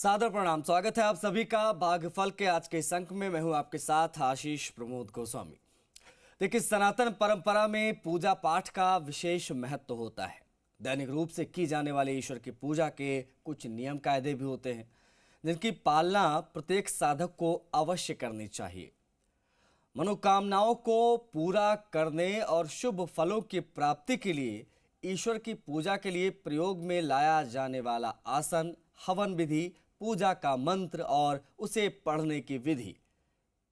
सादर प्रणाम। स्वागत है आप सभी का भाग्यफल के आज के इस अंक में। मैं हूं आपके साथ आशीष प्रमोद गोस्वामी। देखिए, सनातन परंपरा में पूजा पाठ का विशेष महत्व होता है। दैनिक रूप से की जाने वाले ईश्वर की पूजा के कुछ नियम कायदे भी होते हैं, जिनकी पालना प्रत्येक साधक को अवश्य करनी चाहिए। मनोकामनाओं को पूरा करने और शुभ फलों की प्राप्ति के लिए ईश्वर की पूजा के लिए प्रयोग में लाया जाने वाला आसन, हवन विधि, पूजा का मंत्र और उसे पढ़ने की विधि,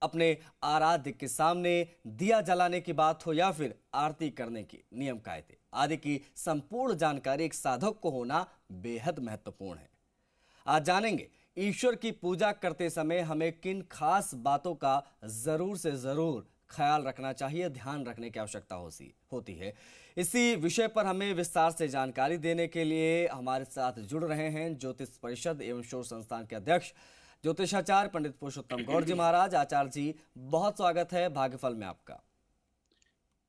अपने आराध्य के सामने दिया जलाने की बात हो या फिर आरती करने की नियम कायदे आदि की संपूर्ण जानकारी एक साधक को होना बेहद महत्वपूर्ण है। आज जानेंगे ईश्वर की पूजा करते समय हमें किन खास बातों का जरूर से जरूर ख्याल रखना चाहिए, ध्यान रखने की आवश्यकता होती है। इसी विषय पर हमें विस्तार से जानकारी देने के लिए हमारे साथ जुड़ रहे हैं ज्योतिष परिषद एवं शोध संस्थान के अध्यक्ष ज्योतिषाचार्य पंडित पुरुषोत्तम गौड़ जी महाराज। आचार्य जी, बहुत स्वागत है भाग्यफल में आपका।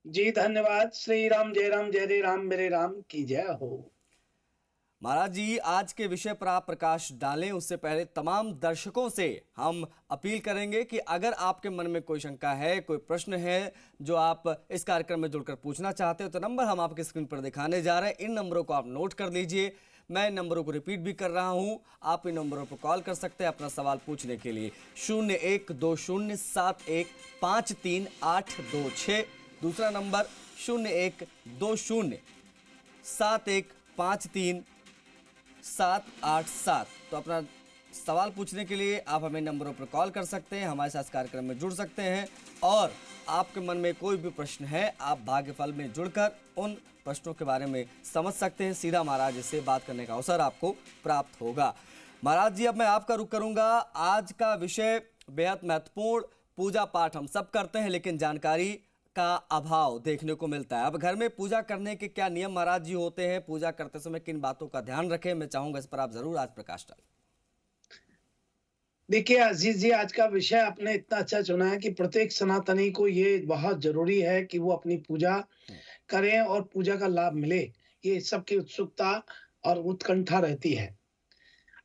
जी धन्यवाद। श्री राम जय राम, जय जय राम, मेरे राम की जय हो। महाराज जी, आज के विषय पर आप प्रकाश डालें उससे पहले तमाम दर्शकों से हम अपील करेंगे कि अगर आपके मन में कोई शंका है, कोई प्रश्न है जो आप इस कार्यक्रम में जुड़कर पूछना चाहते हो, तो नंबर हम आपके स्क्रीन पर दिखाने जा रहे हैं। इन नंबरों को आप नोट कर लीजिए। मैं इन नंबरों को रिपीट भी कर रहा हूं। आप इन नंबरों पर कॉल कर सकते हैं अपना सवाल पूछने के लिए। 0120715386। दूसरा नंबर 012071538787। तो अपना सवाल पूछने के लिए आप हमें नंबरों पर कॉल कर सकते हैं, हमारे साथ कार्यक्रम में जुड़ सकते हैं। और आपके मन में कोई भी प्रश्न है, आप भाग्यफल में जुड़कर उन प्रश्नों के बारे में समझ सकते हैं। सीधा महाराज से बात करने का अवसर आपको प्राप्त होगा। महाराज जी, अब मैं आपका रुख करूंगा। आज का विषय बेहद महत्वपूर्ण। पूजा पाठ हम सब करते हैं, लेकिन जानकारी का अभाव देखने को मिलता है। अब घर में पूजा करने के क्या नियम महाराज जी होते हैं, पूजा करते समय किन बातों का ध्यान रखें, मैं चाहूंगा इस पर आप जरूर आज प्रकाश डालें। देखिए आशीष जी, आज का विषय आपने इतना अच्छा चुना है कि प्रत्येक सनातनी को ये बहुत जरूरी है कि वो अपनी पूजा करें और पूजा का लाभ मिले। ये सबकी उत्सुकता और उत्कंठा रहती है।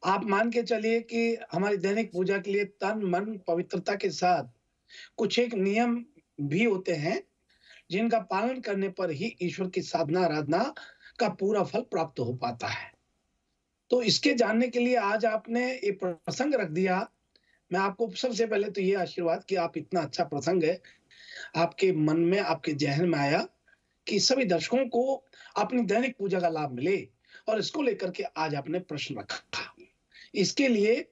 आप मान के चलिए कि हमारी दैनिक पूजा के लिए तन मन पवित्रता के साथ कुछ एक नियम भी होते हैं, जिनका पालन करने पर ही ईश्वर की साधना आराधना का पूरा फल प्राप्त हो पाता है। तो इसके जानने के लिए आज आपने एक प्रसंग रख दिया। मैं आपको सबसे पहले तो ये आशीर्वाद कि आप इतना अच्छा प्रसंग है, आपके मन में, आपके जहन में आया कि सभी दर्शकों को अपनी दैनिक पूजा का लाभ मिले, और इसको लेकर के आज आपने प्रश्न रखा। इसके लिए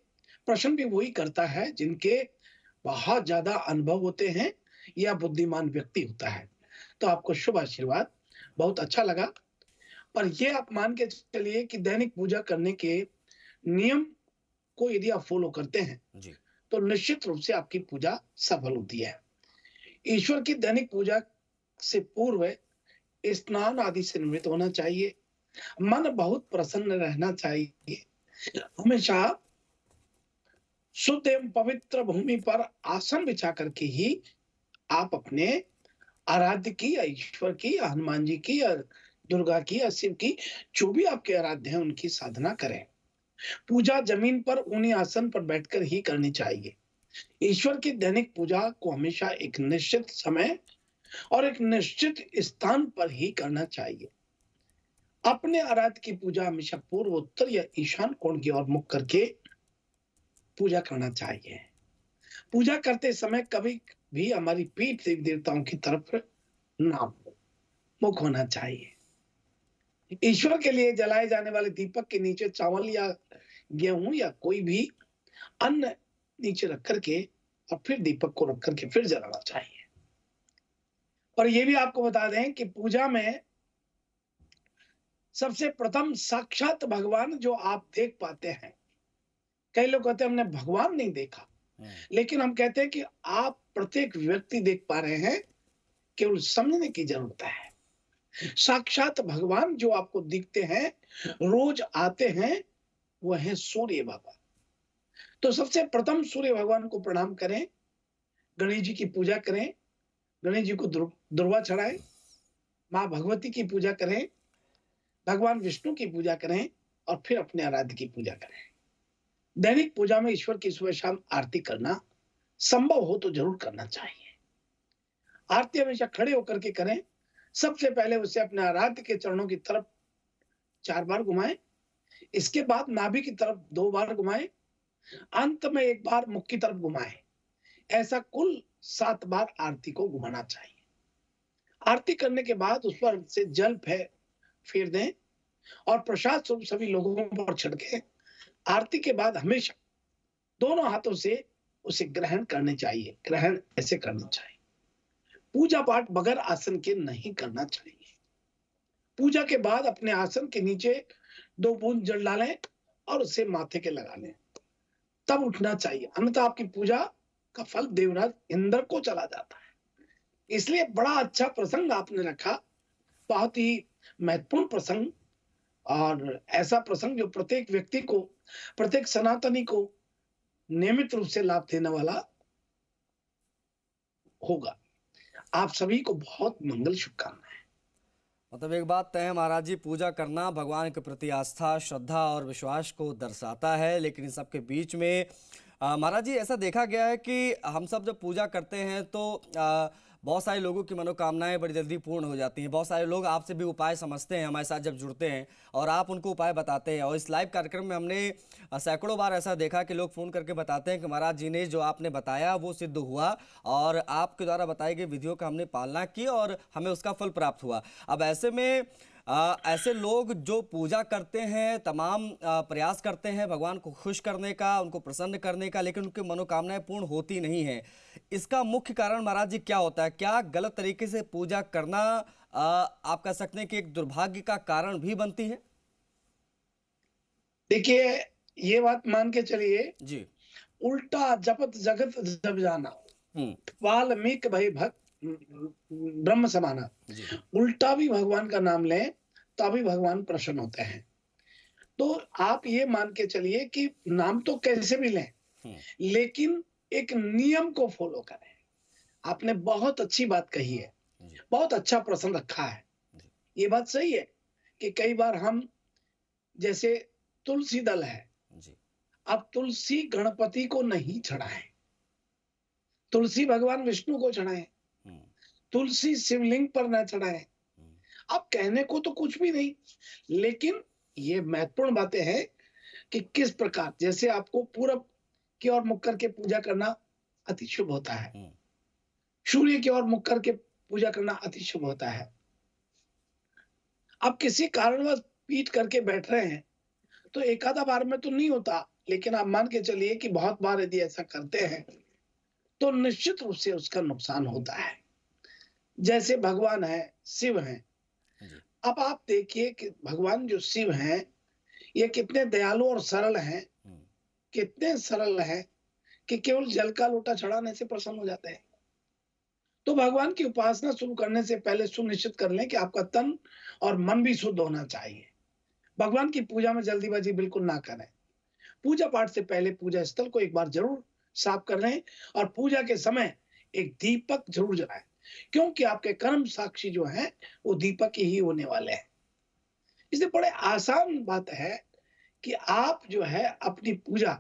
प्रश्न भी वही करता है जिनके बहुत ज्यादा अनुभव होते हैं या बुद्धिमान व्यक्ति होता है। तो आपको शुभ आशीर्वाद, बहुत अच्छा लगा। पर ये आप मान के चलिए कि दैनिक पूजा करने के नियम को यदि आप फॉलो करते हैं जी, तो निश्चित रूप से आपकी पूजा सफल होती है। ईश्वर की दैनिक पूजा से पूर्व स्नान आदि से निवृत्त होना चाहिए। मन बहुत प्रसन्न रहना चाहिए। हमेशा शुद्ध एवं पवित्र भूमि पर आसन बिछा करके ही आप अपने आराध्य की या ईश्वर की या हनुमान जी की या दुर्गा की या शिव की, जो भी आपके आराध्य हैं, उनकी साधना करें। पूजा जमीन पर ऊनी आसन पर बैठकर ही करनी चाहिए। ईश्वर की दैनिक पूजा को हमेशा एक निश्चित समय और एक निश्चित स्थान पर ही करना चाहिए। अपने आराध्य की पूजा हमेशा पूर्व, उत्तर या ईशान कोण की ओर मुख करके पूजा करना चाहिए। पूजा करते समय कभी भी हमारी पीठ देवी देवताओं की तरफ ना हो, मुख होना चाहिए। ईश्वर के लिए जलाए जाने वाले दीपक के नीचे चावल या गेहूं या कोई भी अन्न नीचे रख करके और फिर दीपक को रख करके फिर जलाना चाहिए। और ये भी आपको बता दें कि पूजा में सबसे प्रथम साक्षात भगवान जो आप देख पाते हैं। कई लोग कहते हैं हमने भगवान नहीं देखा, लेकिन हम कहते हैं कि आप प्रत्येक व्यक्ति देख पा रहे हैं, केवल समझने की जरूरत है। साक्षात भगवान जो आपको दिखते हैं, रोज आते हैं, वह है सूर्य भगवान। तो सबसे प्रथम सूर्य भगवान को प्रणाम करें, गणेश जी की पूजा करें, गणेश जी को दुर्वा चढ़ाएं, माँ भगवती की पूजा करें, भगवान विष्णु की पूजा करें और फिर अपने आराध्य की पूजा करें। दैनिक पूजा में ईश्वर की सुबह शाम आरती करना संभव हो तो जरूर करना चाहिए। आरती हमेशा खड़े होकर के करें। सबसे पहले उसे अपने आराध्य के चरणों की तरफ 4 बार घुमाएं। इसके बाद नाभि की तरफ 2 बार घुमाएं। अंत में 1 बार मुख की तरफ घुमाएं। ऐसा कुल 7 बार आरती को घुमाना चाहिए। आरती करने के बाद उस पर से जल फेर दें और प्रसाद स्वरूप सभी लोगों पर छिड़के। आरती के बाद हमेशा दोनों हाथों से उसे ग्रहण करने चाहिए। ग्रहण ऐसे करना चाहिए। पूजा पाठ बगैर आसन के नहीं करना चाहिए। पूजा के बाद अपने आसन के नीचे 2 बूंद जल डालें और उसे माथे के लगा लें, तब उठना चाहिए, अन्यथा आपकी पूजा का फल देवराज इंद्र को चला जाता है। इसलिए बड़ा अच्छा प्रसंग आपने रखा, बहुत ही महत्वपूर्ण प्रसंग, और ऐसा प्रसंग जो प्रत्येक व्यक्ति को, प्रत्येक सनातनी को नियमित रूप से लाभ देने वाला होगा। आप सभी को बहुत मंगल शुभकामनाएं। मतलब एक बात तय है महाराज जी, पूजा करना भगवान के प्रति आस्था, श्रद्धा और विश्वास को दर्शाता है, लेकिन इन सब के बीच में महाराज जी ऐसा देखा गया है कि हम सब जब पूजा करते हैं तो बहुत सारे लोगों की मनोकामनाएं बड़ी जल्दी पूर्ण हो जाती हैं। बहुत सारे लोग आपसे भी उपाय समझते हैं हमारे साथ जब जुड़ते हैं, और आप उनको उपाय बताते हैं। और इस लाइव कार्यक्रम में हमने सैकड़ों बार ऐसा देखा कि लोग फ़ोन करके बताते हैं कि महाराज जी ने जो आपने बताया वो सिद्ध हुआ, और आपके द्वारा बताई गई विधियों का हमने पालना की और हमें उसका फल प्राप्त हुआ। अब ऐसे में ऐसे लोग जो पूजा करते हैं, तमाम प्रयास करते हैं भगवान को खुश करने का, उनको प्रसन्न करने का, लेकिन उनकी मनोकामनाएं पूर्ण होती नहीं हैं। इसका मुख्य कारण महाराज जी क्या होता है? क्या गलत तरीके से पूजा करना आप कह सकते हैं कि एक दुर्भाग्य का कारण भी बनती है? देखिए, ये बात मान के चलिए, जी। उल्टा जपत जगत जब जाना, वाल्मीकि भई भक्त ब्रह्म समाना। जी। उल्टा भी भगवान का नाम लें तभी भगवान प्रसन्न होते हैं। तो आप ये मान के चलिए कि नाम तो कैसे भी लें, लेकिन एक नियम को फॉलो करें। आपने बहुत अच्छी बात कही है, बहुत अच्छा प्रश्न रखा है। ये बात सही है कि कई बार हम, जैसे तुलसी दल है, अब तुलसी गणपति को नहीं चढ़ाएं, तुलसी भगवान विष्णु को चढ़ाएं, तुलसी शिवलिंग पर न चढ़ाएं। अब कहने को तो कुछ भी नहीं, लेकिन ये महत्वपूर्ण बातें हैं कि किस प्रकार, जैसे आपको पूरब की ओर मुख करके पूजा करना अति शुभ होता है, सूर्य की ओर मुख करके पूजा करना अति शुभ होता है। अब किसी कारणवश पीठ करके बैठ रहे हैं तो एक आधा बार में तो नहीं होता, लेकिन आप मान के चलिए कि बहुत बार यदि ऐसा करते हैं तो निश्चित रूप से उसका नुकसान होता है। जैसे भगवान है, शिव हैं, अब आप देखिए कि भगवान जो शिव हैं ये कितने दयालु और सरल हैं, कितने सरल हैं कि केवल जल का लोटा चढ़ाने से प्रसन्न हो जाते हैं। तो भगवान की उपासना शुरू करने से पहले सुनिश्चित कर लें कि आपका तन और मन भी शुद्ध होना चाहिए। भगवान की पूजा में जल्दीबाजी बिल्कुल ना करें। पूजा पाठ से पहले पूजा स्थल को एक बार जरूर साफ कर लें और पूजा के समय एक दीपक जरूर जलाएं, क्योंकि आपके कर्म साक्षी जो हैं वो दीपक ही होने वाले हैं। इसलिए बड़े आसान बात है कि आप जो है अपनी पूजा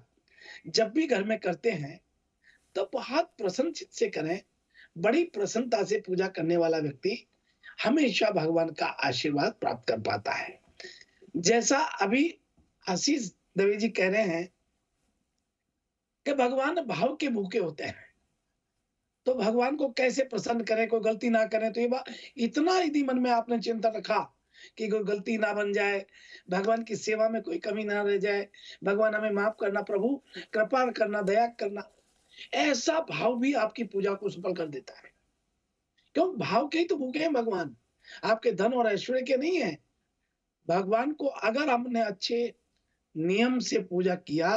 जब भी घर में करते हैं तो बहुत प्रसन्न चित्त से करें। बड़ी प्रसन्नता से पूजा करने वाला व्यक्ति हमेशा भगवान का आशीर्वाद प्राप्त कर पाता है। जैसा अभी आशीष दवे जी कह रहे हैं कि भगवान भाव के भूखे होते हैं, तो भगवान को कैसे प्रसन्न करें, कोई गलती ना करें। तो ये बात, इतना यदि मन में आपने चिंता रखा कि कोई गलती ना बन जाए, भगवान की सेवा में कोई कमी ना रह जाए, भगवान हमें माफ करना, प्रभु कृपा करना, दया करना, ऐसा भाव भी आपकी पूजा को सफल कर देता है। क्यों? भाव के ही तो भूखे हैं भगवान, आपके धन और ऐश्वर्य के नहीं है। भगवान को अगर हमने अच्छे नियम से पूजा किया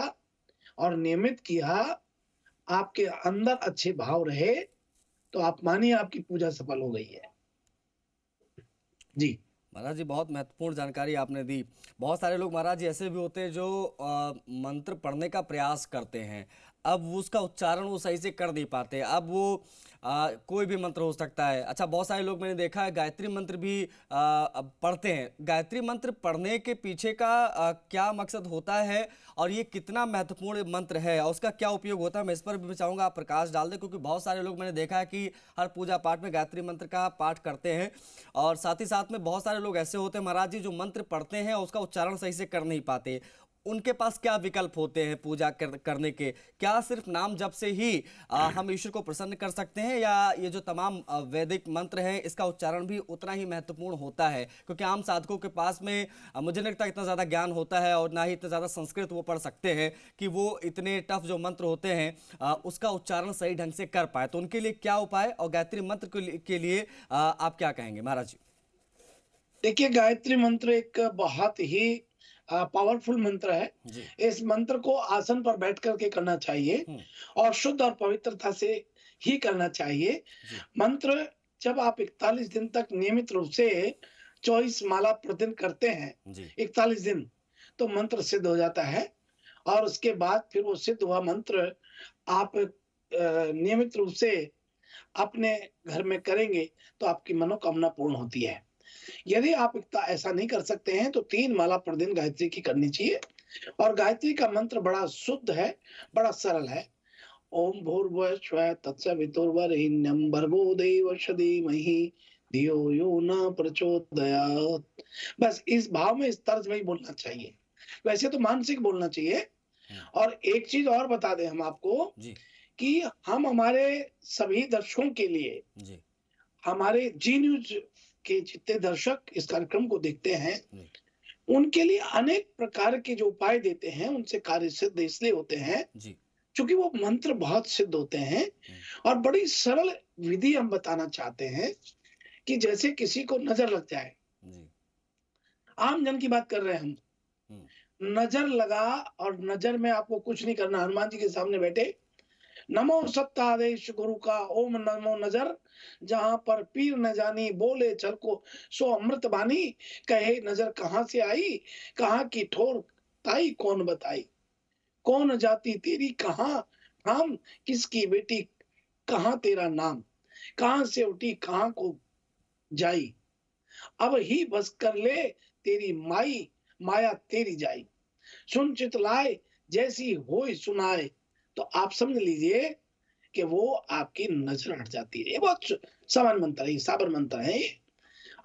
और नियमित किया, आपके अंदर अच्छे भाव रहे, तो आप मानिए आपकी पूजा सफल हो गई है। जी महाराज जी, बहुत महत्वपूर्ण जानकारी आपने दी। बहुत सारे लोग महाराज जी ऐसे भी होते हैं जो मंत्र पढ़ने का प्रयास करते हैं। अब वो उसका उच्चारण वो सही से कर नहीं पाते। अब वो कोई भी मंत्र हो सकता है। अच्छा, बहुत सारे लोग मैंने देखा है गायत्री मंत्र भी अब पढ़ते हैं। गायत्री मंत्र पढ़ने के पीछे का क्या मकसद होता है और ये कितना महत्वपूर्ण मंत्र है और उसका क्या उपयोग होता है, मैं इस पर भी चाहूंगा आप प्रकाश डाल दें, क्योंकि बहुत सारे लोग मैंने देखा है कि हर पूजा पाठ में गायत्री मंत्र का पाठ करते हैं और साथ ही साथ में बहुत सारे लोग ऐसे होते हैं महाराज जी जो मंत्र पढ़ते हैं और उसका उच्चारण सही से कर नहीं पाते। उनके पास क्या विकल्प होते हैं पूजा करने के? क्या सिर्फ नाम जप से ही हम ईश्वर को प्रसन्न कर सकते हैं, या ये जो तमाम वैदिक मंत्र हैं इसका उच्चारण भी उतना ही महत्वपूर्ण होता है? क्योंकि आम साधकों के पास में मुझे नहीं लगता इतना ज़्यादा ज्ञान होता है और ना ही इतना ज़्यादा संस्कृत वो पढ़ सकते हैं कि वो इतने टफ जो मंत्र होते हैं उसका उच्चारण सही ढंग से कर पाए। तो उनके लिए क्या उपाय और गायत्री मंत्र के लिए आप क्या कहेंगे महाराज जी? देखिए, गायत्री मंत्र एक बहुत ही पावरफुल मंत्र है। जी। इस मंत्र को आसन पर बैठ करके करना चाहिए हम्म। और शुद्ध और पवित्रता से ही करना चाहिए। जी। मंत्र जब आप 41 दिन तक नियमित रूप से 24 माला प्रतिदिन करते हैं, जी। 41 दिन, तो मंत्र सिद्ध हो जाता है। और उसके बाद फिर वो सिद्ध हुआ मंत्र आप नियमित रूप से अपने घर में करेंगे तो आपकी मनोकामना पूर्ण होती है। यदि आप इतना ऐसा नहीं कर सकते हैं तो 3 माला प्रतिदिन गायत्री की करनी चाहिए। और गायत्री का मंत्र बड़ा शुद्ध है, बड़ा सरल है। ओम भूर्भुवः स्वः तत्सवितुर्वरेण्यं भर्गो देवस्य धीमहि धियो यो न प्रचोदयात्। बस इस भाव में, इस तर्ज में ही बोलना चाहिए। वैसे तो मानसिक बोलना चाहिए। हम्म। और एक चीज और बता दें हम आपको जी। कि हम हमारे सभी दर्शकों के लिए, जी। हमारे जी न्यूज के जितने दर्शक इस कार्यक्रम को देखते हैं, जी। उनके लिए अनेक प्रकार के जो उपाय देते हैं उनसे कार्य सिद्ध इसलिए होते हैं जी। क्योंकि वो मंत्र बहुत सिद्ध होते हैं। और बड़ी सरल विधि हम बताना चाहते हैं कि जैसे किसी को नजर लग जाए, जी। आम जन की बात कर रहे हैं हम। हम्म। नजर लगा और नजर में आपको कुछ नहीं करना, हनुमान जी के सामने बैठे, नमो सत्तादेश गुरु का ओम नमो नजर, जहां पर पीर न जानी बोले चल को सो अमृत बानी, कहे नजर कहां से आई, कहां की ठोर ताई कौन बताई, कौन जाति तेरी कहां हम, किसकी बेटी कहां तेरा नाम, कहां से उठी कहां को जाई, अब ही बस कर ले तेरी माई, माया तेरी जाई, सुन चित लाए जैसी होई सुनाए। तो आप समझ लीजिए कि वो आपकी नजर हट जाती है। ये बहुत सामान्य मंत्र है, साबर मंत्र है ये।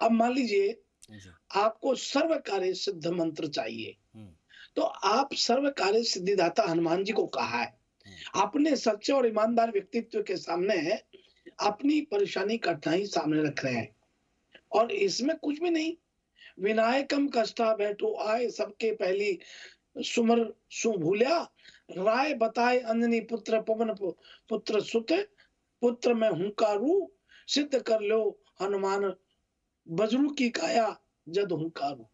अब मान लीजिए जी। आपको सर्व कार्य सिद्ध मंत्र चाहिए, हम्म। तो आप सर्व कार्य सिद्धिदाता हनुमान जी को कहा है, अपने सच्चे और ईमानदार व्यक्तित्व के सामने अपनी परेशानी कठिनाई सामने रख रहे हैं। और इसमें कुछ भी नहीं, विनायकम कष्टा बैठो आए, सबके पहली सुमर सु भूल्या, राय बताए अंजनी पुत्र पवन पुत्र सुत, पुत्र में हुंकारू, सिद्ध कर लो हनुमान बजरू की काया जद हुंकारू।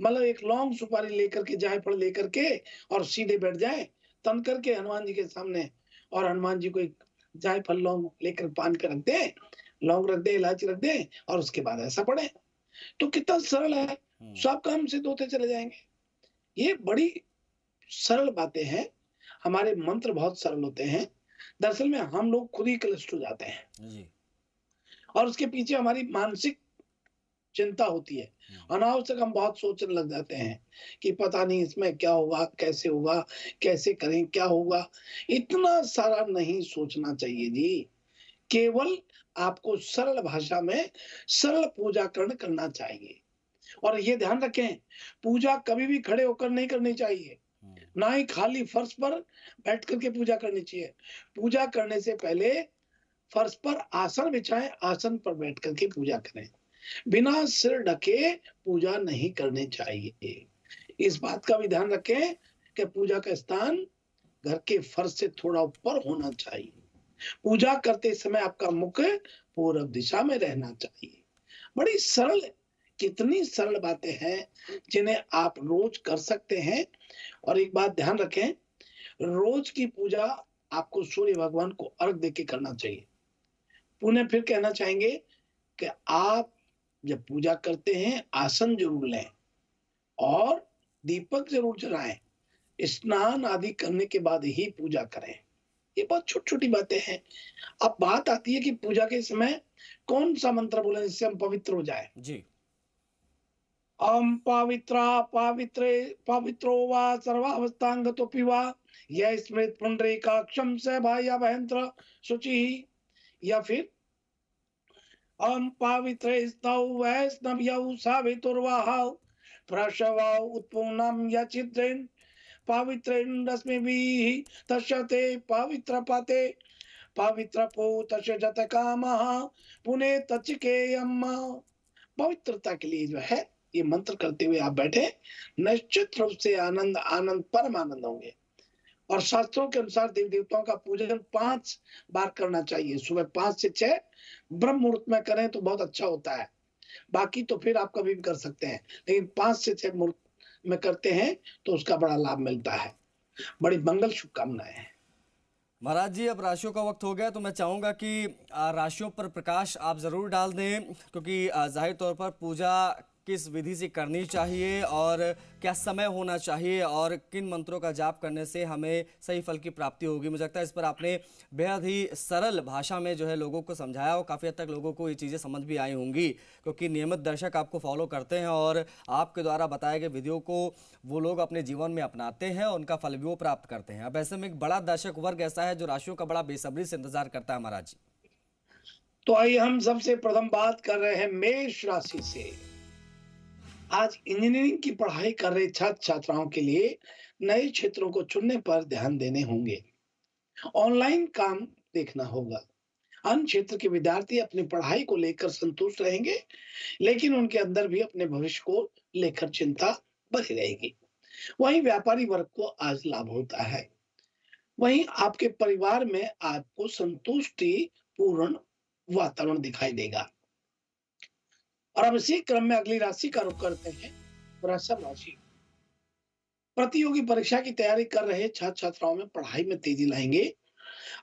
मतलब एक लौंग सुपारी लेकर के, जायफल लेकर के और सीधे बैठ जाए तन करके हनुमान जी के सामने, और हनुमान जी को एक जायफल लौंग लेकर पान कर रख दे, लौंग रख दे, इलायची रख दे, और उसके बाद ऐसा पढ़े, तो कितना सरल है। सब काम सिद्ध होते चले जाएंगे। ये बड़ी सरल बातें हैं। हमारे मंत्र बहुत सरल होते हैं। दरअसल में हम लोग खुद ही क्लिष्ट हो जाते हैं जी। और उसके पीछे हमारी मानसिक चिंता होती है। अनावश्यक हम बहुत सोचने लग जाते हैं कि पता नहीं इसमें क्या होगा, कैसे होगा, कैसे करें, क्या होगा। इतना सारा नहीं सोचना चाहिए जी। केवल आपको सरल भाषा में सरल पूजा करना चाहिए। और ये ध्यान रखें, पूजा कभी भी खड़े होकर नहीं करनी चाहिए, ना ही खाली फर्श पर बैठ करके पूजा करनी चाहिए। पूजा करने से पहले फर्श पर आसन बिछाएं, आसन पर बैठ करके पूजा करें। बिना सिर ढके पूजा नहीं करनी चाहिए। इस बात का भी ध्यान रखें कि पूजा का स्थान घर के फर्श से थोड़ा ऊपर होना चाहिए। पूजा करते समय आपका मुख पूर्व दिशा में रहना चाहिए। बड़ी सरल, कितनी सरल बातें हैं जिन्हें आप रोज कर सकते हैं। और एक बात ध्यान रखें, रोज की पूजा आपको सूर्य भगवान को अर्घ देके करना चाहिए। पुनः फिर कहना चाहेंगे कि आप जब पूजा करते हैं आसन जरूर लें और दीपक जरूर जलाएं, स्नान आदि करने के बाद ही पूजा करें। ये बहुत छोटी-छोटी बातें हैं। अब बात आती है कि पूजा के समय कौन-सा मंत्र बोलें जिससे हम पवित्र हो जाएँ? जी। पवित्रा पवित्रे पवित्रो वा सर्वावस्थांगतोऽपि वा यः स्मृत पुण्डरीकाक्षं स बाह्यभयन्त्र शुचिः। या फिर पवित्रे स्तौ वैष्णव्यौ सावितुर्वहौ प्रसवौ उत्पूर्णं यचिद्रेन् पवित्रेण रश्मिभिः तस्य ते पवित्रपते पवित्रपो तस्य जतकामः पुने तचिकेयम्। पवित्रता के लिए जो है ये मंत्र करते हुए आप बैठे, निश्चित रूप से आनंद आनंद परम आनंद होंगे। और शास्त्रों के अनुसार देवी देवताओं का पूजन 5 बार करना चाहिए। सुबह 5 से 6 ब्रह्म मुहूर्त में करें तो बहुत अच्छा होता है। बाकी तो फिर आप कभी भी कर सकते हैं, लेकिन 5 से 6 मुहूर्त में करते हैं तो उसका बड़ा लाभ मिलता है। बड़ी मंगल शुभकामनाएं हैं। महाराज जी, अब राशियों का वक्त हो गया, तो मैं चाहूंगा कि राशियों पर प्रकाश आप जरूर डाल दें, क्योंकि जाहिर तौर पर पूजा किस विधि से करनी चाहिए और क्या समय होना चाहिए और किन मंत्रों का जाप करने से हमें सही फल की प्राप्ति होगी। मुझे लगता है इस पर आपने बेहद ही सरल भाषा में जो है लोगों को समझाया और काफ़ी हद तक लोगों को ये चीज़ें समझ भी आई होंगी, क्योंकि नियमित दर्शक आपको फॉलो करते हैं और आपके द्वारा बताए गए वीडियो को वो लोग अपने जीवन में अपनाते हैं और उनका फल भी वो प्राप्त करते हैं। अब ऐसे में एक बड़ा दर्शक वर्ग ऐसा है जो राशियों का बड़ा बेसब्री से इंतजार करता है महाराज जी। तो आइए हम सबसे प्रथम बात कर रहे हैं मेष राशि से। आज इंजीनियरिंग की पढ़ाई कर रहे छात्र छात्राओं के लिए नए क्षेत्रों को चुनने पर ध्यान देने होंगे। ऑनलाइन काम देखना होगा। अन्य क्षेत्र के विद्यार्थी अपनी पढ़ाई को लेकर संतुष्ट रहेंगे, लेकिन उनके अंदर भी अपने भविष्य को लेकर चिंता बनी रहेगी। वहीं व्यापारी वर्ग को आज लाभ होता है। वहीं आपके परिवार में आपको संतुष्टि पूर्ण वातावरण दिखाई देगा। और अब इसी क्रम में अगली राशि का रुख करते हैं, वृषभ राशि। प्रतियोगी परीक्षा की तैयारी कर रहे छात्र छात्राओं में पढ़ाई में तेजी लाएंगे।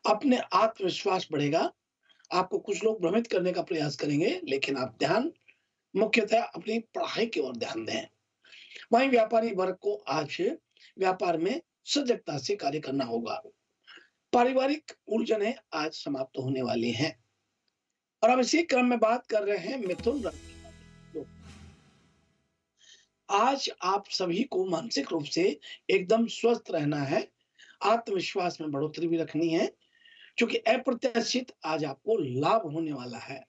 अपने आत्मविश्वास बढ़ेगा। आपको कुछ लोग भ्रमित करने का प्रयास करेंगे, लेकिन आप ध्यान मुख्यतः अपनी पढ़ाई की ओर ध्यान दें। वहीं व्यापारी वर्ग को आज व्यापार में सजगता से कार्य करना होगा। पारिवारिक उलझनें आज समाप्त होने वाली हैं। और अब इसी क्रम में बात कर रहे हैं मिथुन राशि। आज आप सभी को मानसिक रूप से एकदम स्वस्थ रहना है। आत्मविश्वास में बढ़ोतरी भी रखनी है, क्योंकि अप्रत्याशित आज आपको लाभ होने वाला है।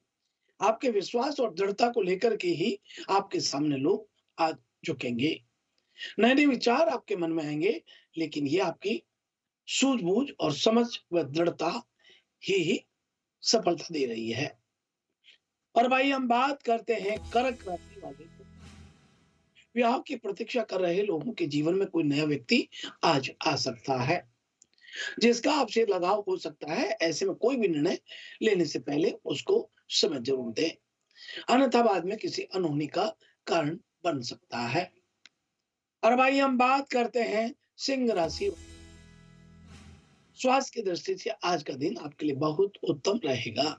आपके विश्वास और दृढ़ता को लेकर के ही आपके सामने लोग आज झुकेंगे। नए नए विचार आपके मन में आएंगे, लेकिन ये आपकी सूझबूझ और समझ व दृढ़ता ही सफलता दे रही है। और भाई हम बात करते हैं कर्क राशि वाले। विवाह की प्रतीक्षा कर रहे लोगों के जीवन में कोई नया व्यक्ति आज आ सकता है, जिसका आपसे लगाव हो सकता है। ऐसे में कोई भी निर्णय लेने से पहले उसको समझ जरूर दें, अन्यथा बाद में किसी अनहोनी का कारण बन सकता है। और भाई हम बात करते हैं सिंह राशि। स्वास्थ्य की दृष्टि से आज का दिन आपके लिए बहुत उत्तम रहेगा।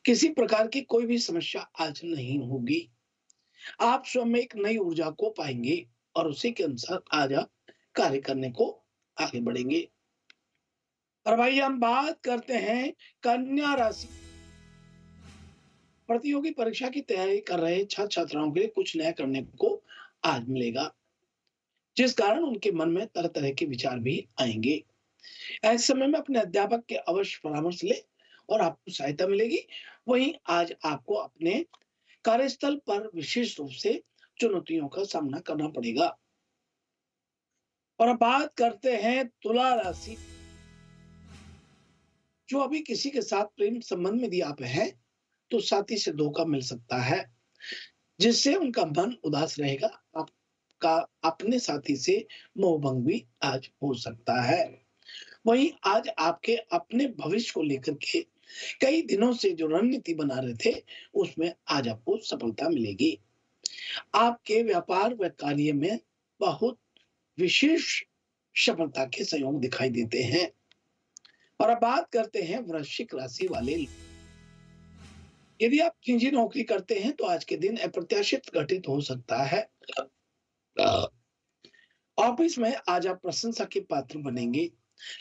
किसी प्रकार की कोई भी समस्या आज नहीं होगी। आप स्वयं में एक नई ऊर्जा को पाएंगे और उसी के अनुसार आज आप कार्य करने को आगे बढ़ेंगे। और भाई हम बात करते हैं कन्या राशि। प्रतियोगी परीक्षा की तैयारी कर रहे छात्र छात्राओं के लिए कुछ नया करने को आज मिलेगा, जिस कारण उनके मन में तरह तरह के विचार भी आएंगे। ऐसे समय में अपने अध्यापक के अवश्य परामर्श ले और आपको सहायता मिलेगी। वहीं आज आपको अपने कार्यस्थल पर विशेष रूप से चुनौतियों का सामना करना पड़ेगा। और अब बात करते हैं तुला राशि। जो अभी किसी के साथ प्रेम संबंध में यदि आप हैं, तो साथी से धोखा मिल सकता है, जिससे उनका मन उदास रहेगा। आपका अपने साथी से मोहभंग भी आज हो सकता है। वहीं आज आपके अपने भविष्य को लेकर के कई दिनों से जो रणनीति बना रहे थे, उसमें आज आपको सफलता मिलेगी। आपके व्यापार व कार्य में बहुत विशेष सफलता के संयोग दिखाई देते हैं। और अब बात करते हैं वृश्चिक राशि वाले। यदि आप निजी नौकरी करते हैं तो आज के दिन अप्रत्याशित घटित हो सकता है। ऑफिस में आज आप प्रशंसा के पात्र बनेंगे,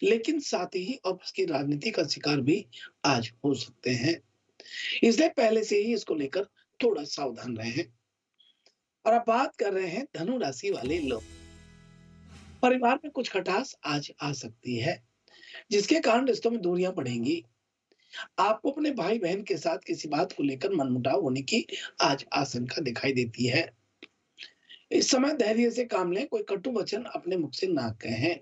लेकिन साथ ही ऑफिस की राजनीति का शिकार भी आज हो सकते हैं। इसलिए पहले से ही इसको लेकर थोड़ा सावधान रहें। और अब बात कर रहे हैं धनु राशि वाले लोग। परिवार में कुछ खटास आज आ सकती है, जिसके कारण रिश्तों में दूरियां बढ़ेंगी। आपको अपने भाई बहन के साथ किसी बात को लेकर मनमुटाव होने की आज आशंका दिखाई देती है। इस समय धैर्य से काम लें, कोई कटु वचन अपने मुख से ना कहें।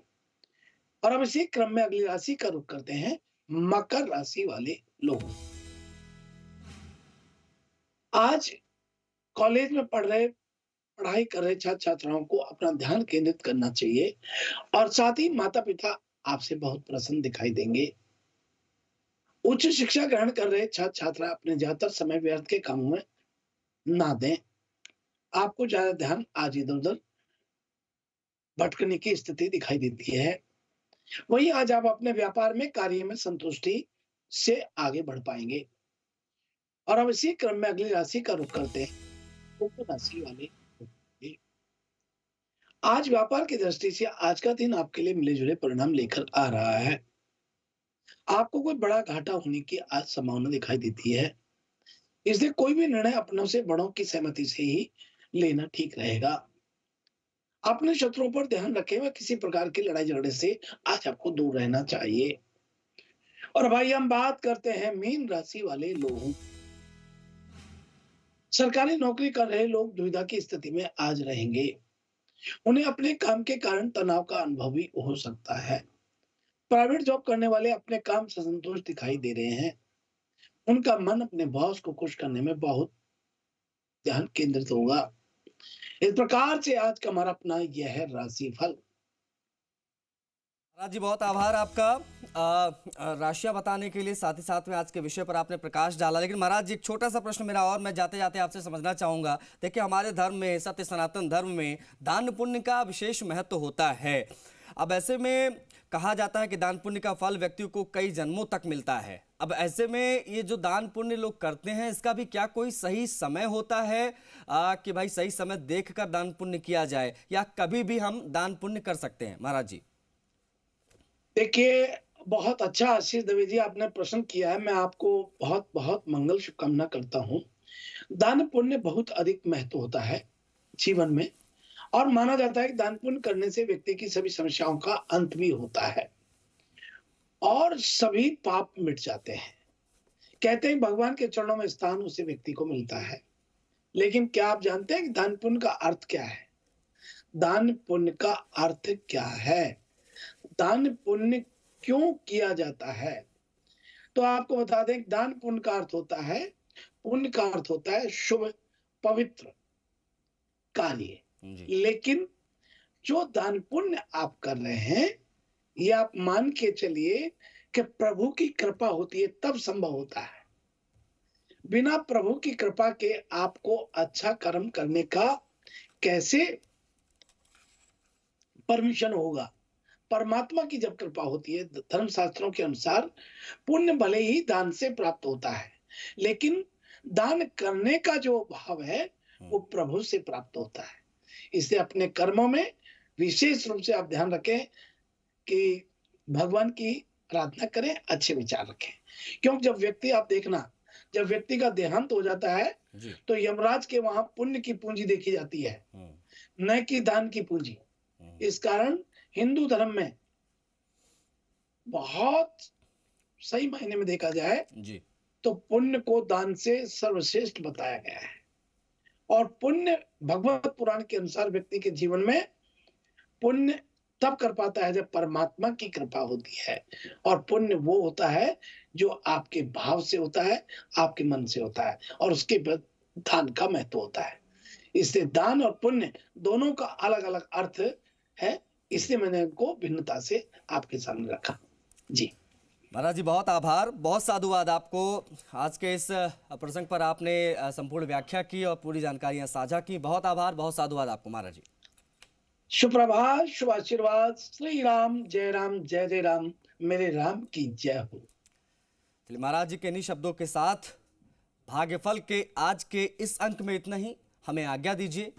और अब इसी क्रम में अगली राशि का रुख करते हैं, मकर राशि वाले लोग। आज कॉलेज में पढ़ाई कर रहे छात्र छात्राओं को अपना ध्यान केंद्रित करना चाहिए और साथ ही माता पिता आपसे बहुत प्रसन्न दिखाई देंगे। उच्च शिक्षा ग्रहण कर रहे छात्र छात्रा अपने ज्यादातर समय व्यर्थ के कामों में ना दें। आपको ज्यादा ध्यान आज इधर उधर भटकने की स्थिति दिखाई देती है। वहीं आज आप अपने व्यापार में कार्य में संतुष्टि से आगे बढ़ पाएंगे। और अब इसी क्रम में अगली राशि का रुख करते हैं, कुंभ राशि वाले। आज व्यापार की दृष्टि से आज का दिन आपके लिए मिले जुले परिणाम लेकर आ रहा है। आपको कोई बड़ा घाटा होने की आज संभावना दिखाई देती है। इसलिए कोई भी निर्णय अपनों से बड़ों की सहमति से ही लेना ठीक रहेगा। अपने शत्रुओं पर ध्यान रखें, व किसी प्रकार की लड़ाई झगड़े से आज आपको दूर रहना चाहिए। और भाई हम बात करते हैं मीन राशि वाले लोगों। सरकारी नौकरी कर रहे लोग दुविधा की स्थिति में आज रहेंगे। उन्हें अपने काम के कारण तनाव का अनुभव भी हो सकता है। प्राइवेट जॉब करने वाले अपने काम से संतुष्ट दिखाई दे रहे हैं। उनका मन अपने बॉस को खुश करने में बहुत ध्यान केंद्रित होगा। इस प्रकार से आज का हमारा अपना यह है राशि फल। महाराज जी बहुत आभार आपका राशियां बताने के लिए, साथ ही साथ में आज के विषय पर आपने प्रकाश डाला। लेकिन महाराज जी एक छोटा सा प्रश्न मेरा और मैं जाते जाते आपसे समझना चाहूंगा। देखिए हमारे धर्म में, सत्य सनातन धर्म में दान पुण्य का विशेष महत्व होता है। अब ऐसे में कहा जाता है कि दान पुण्य का फल व्यक्ति को कई जन्मों तक मिलता है। अब ऐसे में ये जो दान पुण्य लोग करते हैं, इसका भी क्या कोई सही समय होता है कि भाई सही समय देखकर दान पुण्य किया जाए, या कभी भी हम दान पुण्य कर सकते हैं महाराज जी? देखिए, बहुत अच्छा आशीष दवे जी आपने प्रश्न किया है। मैं आपको बहुत बहुत मंगल शुभकामना करता हूँ। दान पुण्य बहुत अधिक महत्व होता है जीवन में, और माना जाता है कि दान पुण्य करने से व्यक्ति की सभी समस्याओं का अंत भी होता है और सभी पाप मिट जाते हैं। कहते हैं भगवान के चरणों में स्थान उसे व्यक्ति को मिलता है। लेकिन क्या आप जानते हैं कि दान पुण्य का अर्थ क्या है? दान पुण्य का अर्थ क्या है? दान पुण्य क्यों किया जाता है? तो आपको बता दें, दान पुण्य का अर्थ होता है, पुण्य का अर्थ होता है शुभ पवित्र कार्य। लेकिन जो दान पुण्य आप कर रहे हैं, ये आप मान के चलिए कि प्रभु की कृपा होती है तब संभव होता है। बिना प्रभु की कृपा के आपको अच्छा कर्म करने का कैसे परमिशन होगा? परमात्मा की जब कृपा होती है, धर्म शास्त्रों के अनुसार पुण्य भले ही दान से प्राप्त होता है, लेकिन दान करने का जो भाव है वो प्रभु से प्राप्त होता है। इसलिए अपने कर्मों में विशेष रूप से आप ध्यान रखें कि भगवान की आराधना करें, अच्छे विचार रखें। क्योंकि जब व्यक्ति का देहांत हो जाता है तो यमराज के वहां पुण्य की पूंजी देखी जाती है, न कि दान की पूंजी। इस कारण हिंदू धर्म में बहुत सही मायने में देखा जाए तो पुण्य को दान से सर्वश्रेष्ठ बताया गया है। और पुण्य भगवत पुराण के अनुसार व्यक्ति के जीवन में पुण्य तब कर पाता है जब परमात्मा की कृपा होती है। और पुण्य वो होता है जो आपके भाव से होता है, आपके मन से होता है, और उसके बाद दान का महत्व होता है। इसलिए दान और पुण्य दोनों का अलग अलग अर्थ है, इसलिए मैंने इनको भिन्नता से आपके सामने रखा। जी महाराज जी बहुत आभार, बहुत साधुवाद आपको। आज के इस प्रसंग पर आपने संपूर्ण व्याख्या की और पूरी जानकारियां साझा की। बहुत आभार, बहुत साधुवाद आपको महाराज जी। शुभ प्रभात, शुभ आशीर्वाद। श्री राम जय जय राम, मेरे राम की जय हो। चलिए महाराज जी के इन्हीं शब्दों के साथ भाग्यफल के आज के इस अंक में इतना ही। हमें आज्ञा दीजिए।